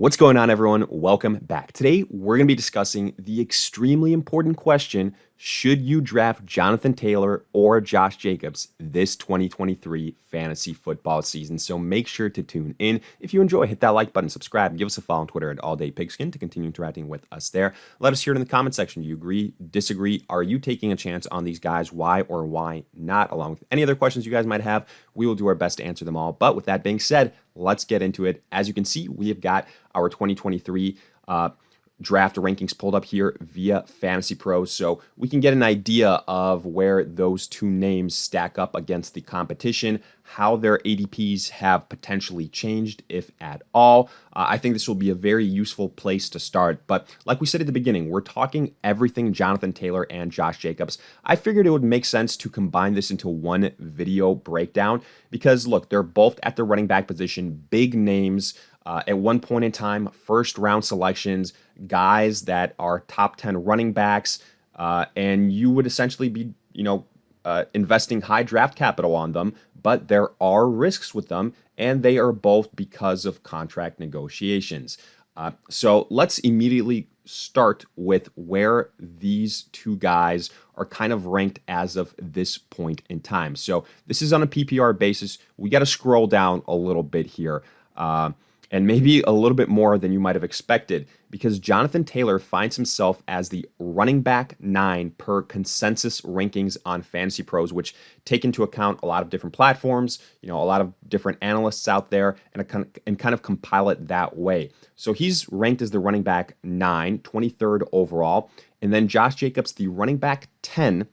What's going on, everyone? Welcome back. Today, we're going to be discussing the extremely important question: should you draft Jonathan Taylor or Josh Jacobs this 2023 fantasy football season? So make sure to tune in. If you enjoy, hit that like button, subscribe, and give us a follow on Twitter at AllDayPigskin to continue interacting with us there. Let us hear it in the comment section. Do you agree, disagree? Are you taking a chance on these guys? Why or why not? Along with any other questions you guys might have, we will do our best to answer them all. But with that being said, let's get into it. As you can see, we have got our 2023 draft rankings pulled up here via fantasypros, so we can get an idea of where those two names stack up against the competition, how their ADPs have potentially changed, if at all. I think this will be a very useful place to start, but like we said at the beginning, we're talking everything Jonathan Taylor and Josh Jacobs. I figured it would make sense to combine this into one video breakdown because, look, they're both at the running back position, big names. At one point in time, first round selections, guys that are top 10 running backs, and you would essentially be, investing high draft capital on them, but there are risks with them, and they are both because of contract negotiations. So let's immediately start with where these two guys are kind of ranked as of this point in time. So this is on a PPR basis. We got to scroll down a little bit here. And maybe a little bit more than you might have expected, because Jonathan Taylor finds himself as the running back 9 per consensus rankings on fantasypros, which take into account a lot of different platforms, a lot of different analysts out there, and kind of compile it that way. So he's ranked as the running back 9, 23rd overall, and then Josh Jacobs, the running back 10,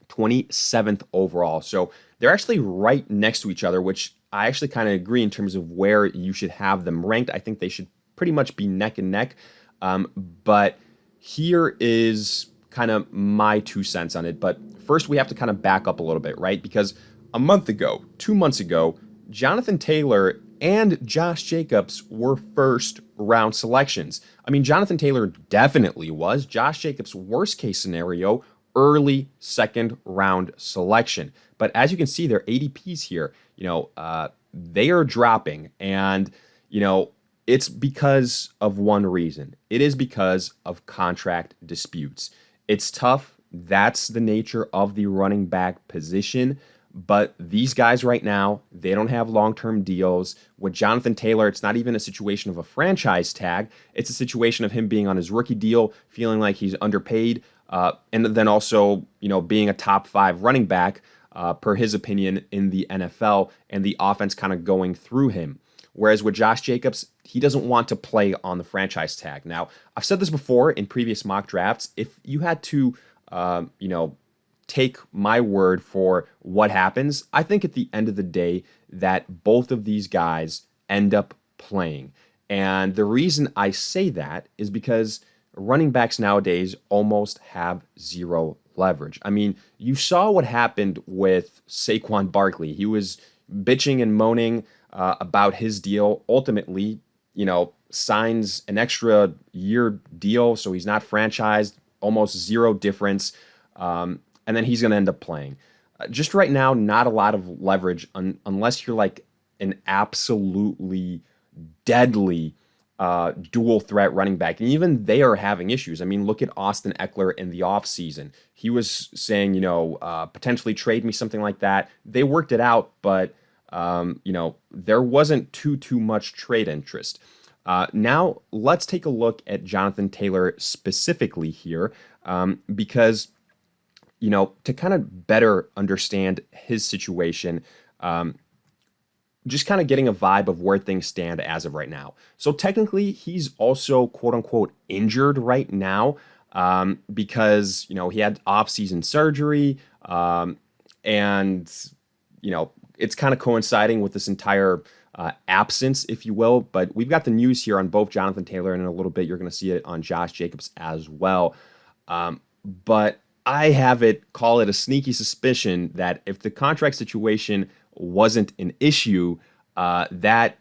27th overall. So they're actually right next to each other, which I actually kind of agree in terms of where you should have them ranked. I think they should pretty much be neck and neck. But here is kind of my 2 cents on it. But first, we have to kind of back up a little bit, right? Because a month ago, 2 months ago, Jonathan Taylor and Josh Jacobs were first round selections. I mean, Jonathan Taylor definitely was. Josh Jacobs' worst case scenario, early second round selection. But as you can see, their ADPs here, they are dropping, and it's because of one reason. It is because of contract disputes. It's tough. That's the nature of the running back position. But these guys right now, they don't have long-term deals. With Jonathan Taylor, it's not even a situation of a franchise tag. It's a situation of him being on his rookie deal, feeling like he's underpaid, and then also, being a top 5 running back, per his opinion, in the NFL, and the offense kind of going through him. Whereas with Josh Jacobs, he doesn't want to play on the franchise tag. Now, I've said this before in previous mock drafts. If you had to, take my word for what happens, I think at the end of the day that both of these guys end up playing. And the reason I say that is because running backs nowadays almost have zero leverage. I mean, you saw what happened with Saquon Barkley. He was bitching and moaning about his deal. Ultimately, signs an extra year deal, so he's not franchised, almost zero difference. And then he's going to end up playing. Just right now, not a lot of leverage unless you're like an absolutely deadly dual threat running back. And even they are having issues. I mean, look at Austin Eckler in the offseason. He was saying, potentially trade me, something like that. They worked it out, but, there wasn't too much trade interest. Now, let's take a look at Jonathan Taylor specifically here, because to kind of better understand his situation, just kind of getting a vibe of where things stand as of right now. So technically, he's also quote unquote injured right now, because he had off-season surgery, and it's kind of coinciding with this entire absence, if you will. But we've got the news here on both Jonathan Taylor, and in a little bit you're going to see it on Josh Jacobs as well. But I have call it a sneaky suspicion that if the contract situation wasn't an issue, that,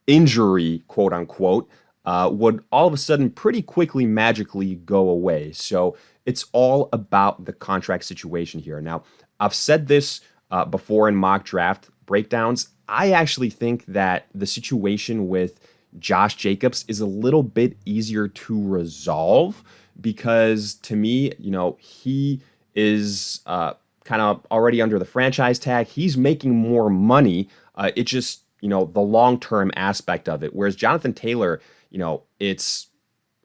injury, quote unquote, would all of a sudden pretty quickly magically go away. So it's all about the contract situation here. Now, I've said this before in mock draft breakdowns. I actually think that the situation with, Josh Jacobs is a little bit easier to resolve because to me, he is kind of already under the franchise tag. He's making more money. It just, the long-term aspect of it. Whereas Jonathan Taylor, it's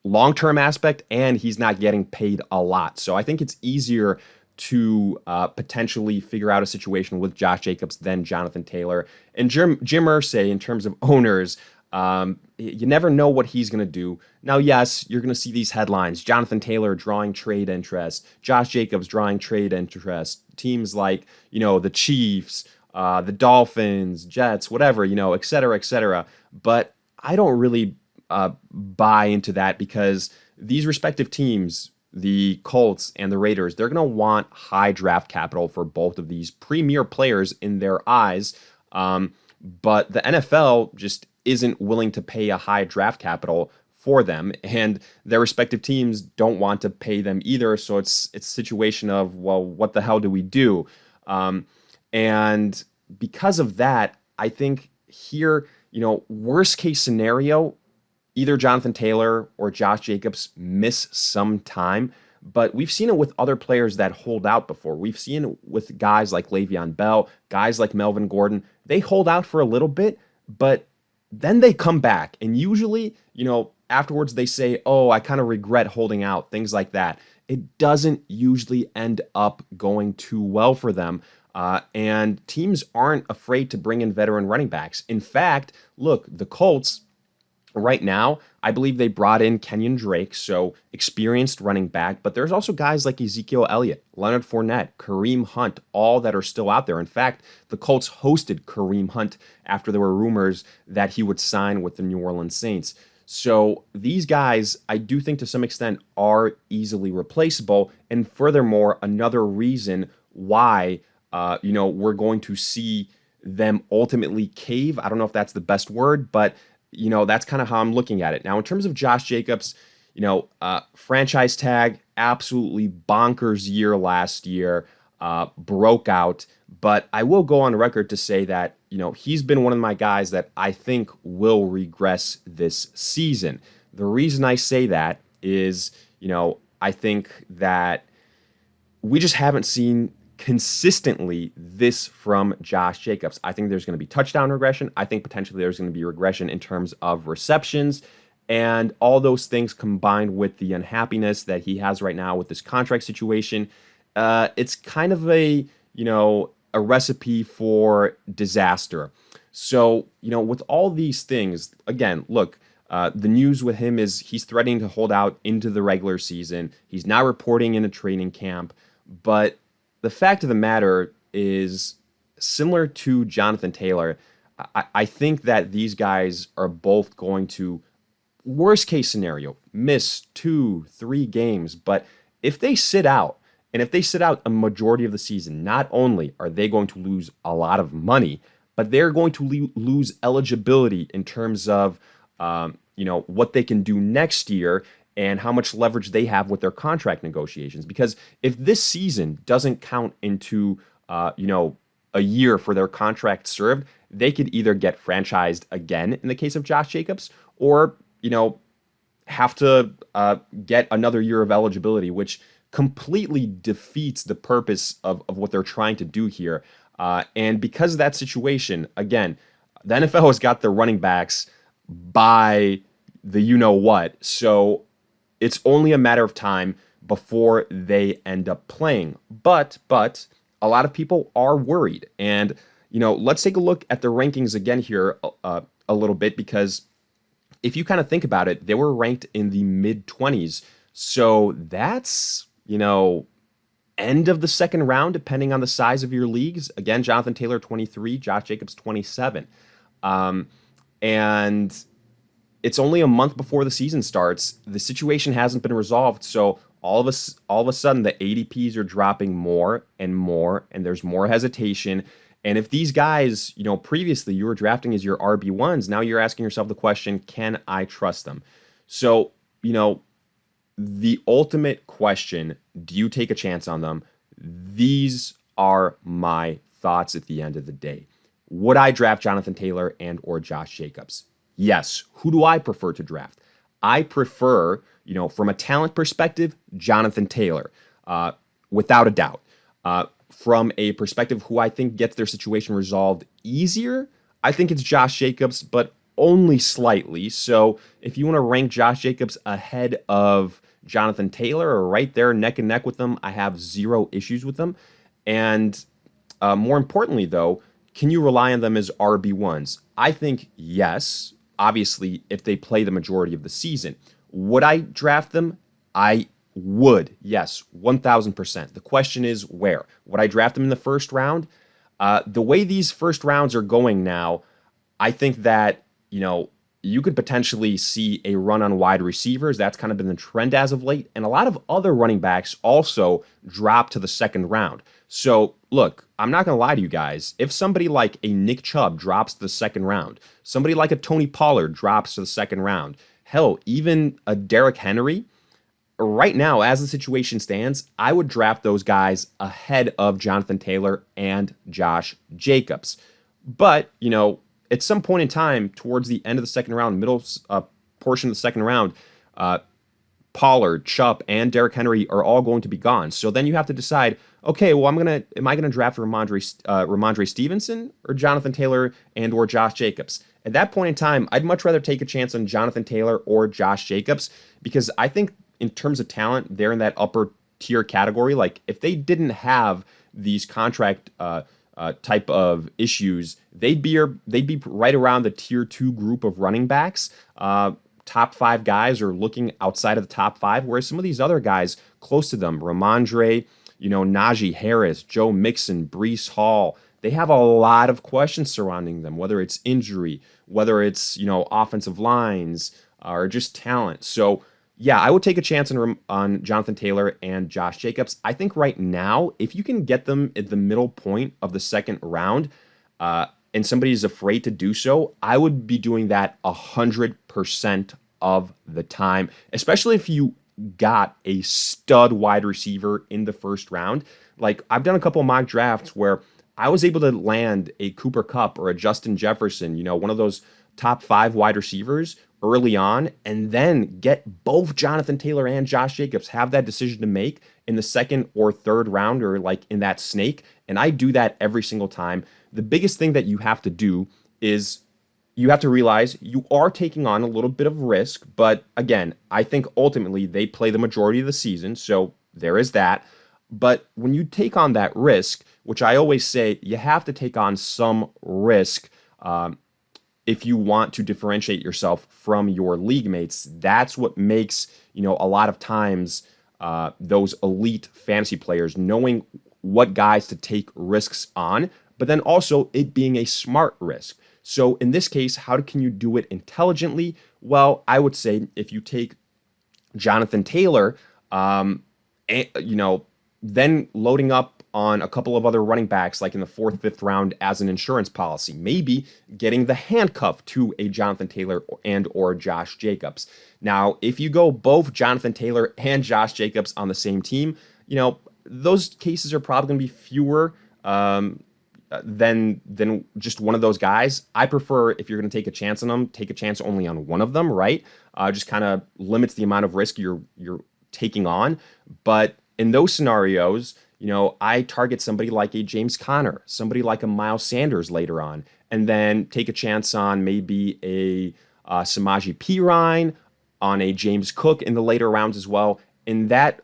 long-term aspect and he's not getting paid a lot. So I think it's easier to potentially figure out a situation with Josh Jacobs than Jonathan Taylor. And Jim Irsay, in terms of owners, you never know what he's going to do. Now, yes, you're going to see these headlines. Jonathan Taylor drawing trade interest. Josh Jacobs drawing trade interest. Teams like, the Chiefs, the Dolphins, Jets, whatever, et cetera, et cetera. But I don't really buy into that because these respective teams, the Colts and the Raiders, they're going to want high draft capital for both of these premier players in their eyes. But the NFL just isn't willing to pay a high draft capital for them, and their respective teams don't want to pay them either. So it's a situation of, well, what the hell do we do? And because of that, I think here, worst case scenario, either Jonathan Taylor or Josh Jacobs miss some time. But we've seen it with other players that hold out before. We've seen it with guys like Le'Veon Bell, guys like Melvin Gordon. They hold out for a little bit, but then they come back. And usually, afterwards they say, oh, I kind of regret holding out, things like that. It doesn't usually end up going too well for them. And teams aren't afraid to bring in veteran running backs. In fact, look, the Colts, right now, I believe they brought in Kenyon Drake, so experienced running back, but there's also guys like Ezekiel Elliott, Leonard Fournette, Kareem Hunt, all that are still out there. In fact, the Colts hosted Kareem Hunt after there were rumors that he would sign with the New Orleans Saints. So these guys, I do think to some extent, are easily replaceable. And furthermore, another reason why, we're going to see them ultimately cave. I don't know if that's the best word, but that's kind of how I'm looking at it. Now, in terms of Josh Jacobs, franchise tag, absolutely bonkers year last year, broke out. But I will go on record to say that, he's been one of my guys that I think will regress this season. The reason I say that is, I think that we just haven't seen consistently this from Josh Jacobs. I think there's going to be touchdown regression. I think potentially there's going to be regression in terms of receptions, and all those things combined with the unhappiness that he has right now with this contract situation. It's kind of a recipe for disaster. So, with all these things, again, look, the news with him is he's threatening to hold out into the regular season. He's not reporting in a training camp, but the fact of the matter is, similar to Jonathan Taylor, I think that these guys are both going to, worst case scenario, miss 2-3 games. But if they sit out, and if they sit out a majority of the season, not only are they going to lose a lot of money, but they're going to lose eligibility in terms of, what they can do next year and how much leverage they have with their contract negotiations. Because if this season doesn't count into, a year for their contract served, they could either get franchised again in the case of Josh Jacobs, or, have to get another year of eligibility, which completely defeats the purpose of what they're trying to do here. And because of that situation, again, the NFL has got the running backs by the you-know-what. So it's only a matter of time before they end up playing. But a lot of people are worried. And, let's take a look at the rankings again here a little bit, because if you kind of think about it, they were ranked in the mid-20s. So that's, end of the second round, depending on the size of your leagues. Again, Jonathan Taylor, 23, Josh Jacobs, 27. And it's only a month before the season starts. The situation hasn't been resolved. So all of a sudden, the ADPs are dropping more and more, and there's more hesitation. And if these guys, previously you were drafting as your RB1s, now you're asking yourself the question, can I trust them? So, the ultimate question, do you take a chance on them? These are my thoughts at the end of the day. Would I draft Jonathan Taylor and or Josh Jacobs? Yes. Who do I prefer to draft? I prefer, from a talent perspective, Jonathan Taylor, without a doubt. From a perspective who I think gets their situation resolved easier, I think it's Josh Jacobs, but only slightly. So if you want to rank Josh Jacobs ahead of Jonathan Taylor or right there neck and neck with them, I have zero issues with them. And more importantly, though, can you rely on them as RB1s? I think yes, obviously, if they play the majority of the season. Would I draft them? I would, yes, 1,000%. The question is where? Would I draft them in the first round? The way these first rounds are going now, I think that, you could potentially see a run on wide receivers. That's kind of been the trend as of late. And a lot of other running backs also drop to the second round. So, look, I'm not going to lie to you guys. If somebody like a Nick Chubb drops to the second round, somebody like a Tony Pollard drops to the second round, hell, even a Derrick Henry, right now, as the situation stands, I would draft those guys ahead of Jonathan Taylor and Josh Jacobs. But, at some point in time, towards the end of the second round, middle portion of the second round, Pollard, Chubb, and Derrick Henry are all going to be gone. So then you have to decide, okay, well, am I gonna draft Ramondre Stevenson or Jonathan Taylor and or Josh Jacobs? At that point in time, I'd much rather take a chance on Jonathan Taylor or Josh Jacobs because I think in terms of talent, they're in that upper tier category. Like if they didn't have these contract type of issues, they'd be right around the tier 2 group of running backs. Top 5 guys are looking outside of the top 5, whereas some of these other guys close to them, Ramondre, Najee Harris, Joe Mixon, Breece Hall, they have a lot of questions surrounding them, whether it's injury, whether it's, offensive lines or just talent. So yeah, I would take a chance on Jonathan Taylor and Josh Jacobs. I think right now, if you can get them at the middle point of the second round, and somebody is afraid to do so, I would be doing that 100% of the time, especially if you got a stud wide receiver in the first round. Like I've done a couple of mock drafts where I was able to land a Cooper Kupp or a Justin Jefferson, one of those top 5 wide receivers early on, and then get both Jonathan Taylor and Josh Jacobs, have that decision to make in the second or third round or like in that snake. And I do that every single time. The biggest thing that you have to do is you have to realize you are taking on a little bit of risk. But again, I think ultimately they play the majority of the season. So there is that. But when you take on that risk, which I always say, you have to take on some risk if you want to differentiate yourself from your league mates. That's what makes, a lot of times those elite fantasy players knowing what guys to take risks on, but then also it being a smart risk. So in this case, how can you do it intelligently? Well, I would say if you take Jonathan Taylor, then loading up on a couple of other running backs like in the 4th, 5th round as an insurance policy, maybe getting the handcuff to a Jonathan Taylor and or Josh Jacobs. Now, if you go both Jonathan Taylor and Josh Jacobs on the same team, those cases are probably going to be fewer than just one of those guys. I prefer, if you're going to take a chance on them, take a chance only on one of them, right? Just kind of limits the amount of risk you're taking on. But in those scenarios, I target somebody like a James Conner, somebody like a Miles Sanders later on, and then take a chance on maybe a Samaje Perine, on a James Cook in the later rounds as well. In that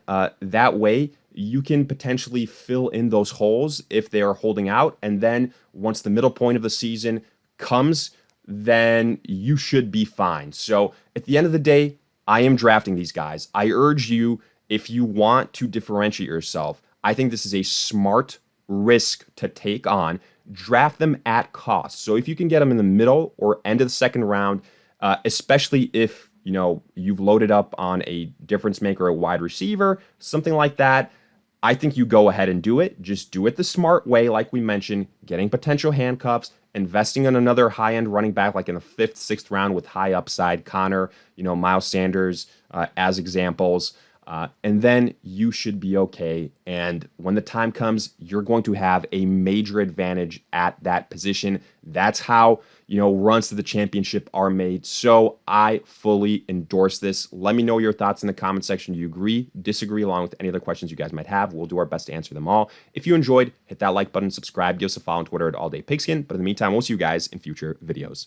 way, you can potentially fill in those holes if they are holding out. And then once the middle point of the season comes, then you should be fine. So at the end of the day, I am drafting these guys. I urge you, if you want to differentiate yourself, I think this is a smart risk to take on. Draft them at cost. So if you can get them in the middle or end of the second round, especially if you've loaded up on a difference maker, a wide receiver, something like that, I think you go ahead and do it. Just do it the smart way, like we mentioned, getting potential handcuffs, investing in another high-end running back like in the 5th, 6th round with high upside, Connor, Miles Sanders as examples. And then you should be okay. And when the time comes, you're going to have a major advantage at that position. That's how, runs to the championship are made. So I fully endorse this. Let me know your thoughts in the comment section. Do you agree, disagree, along with any other questions you guys might have? We'll do our best to answer them all. If you enjoyed, hit that like button, subscribe, give us a follow on Twitter at AllDayPigskin. But in the meantime, we'll see you guys in future videos.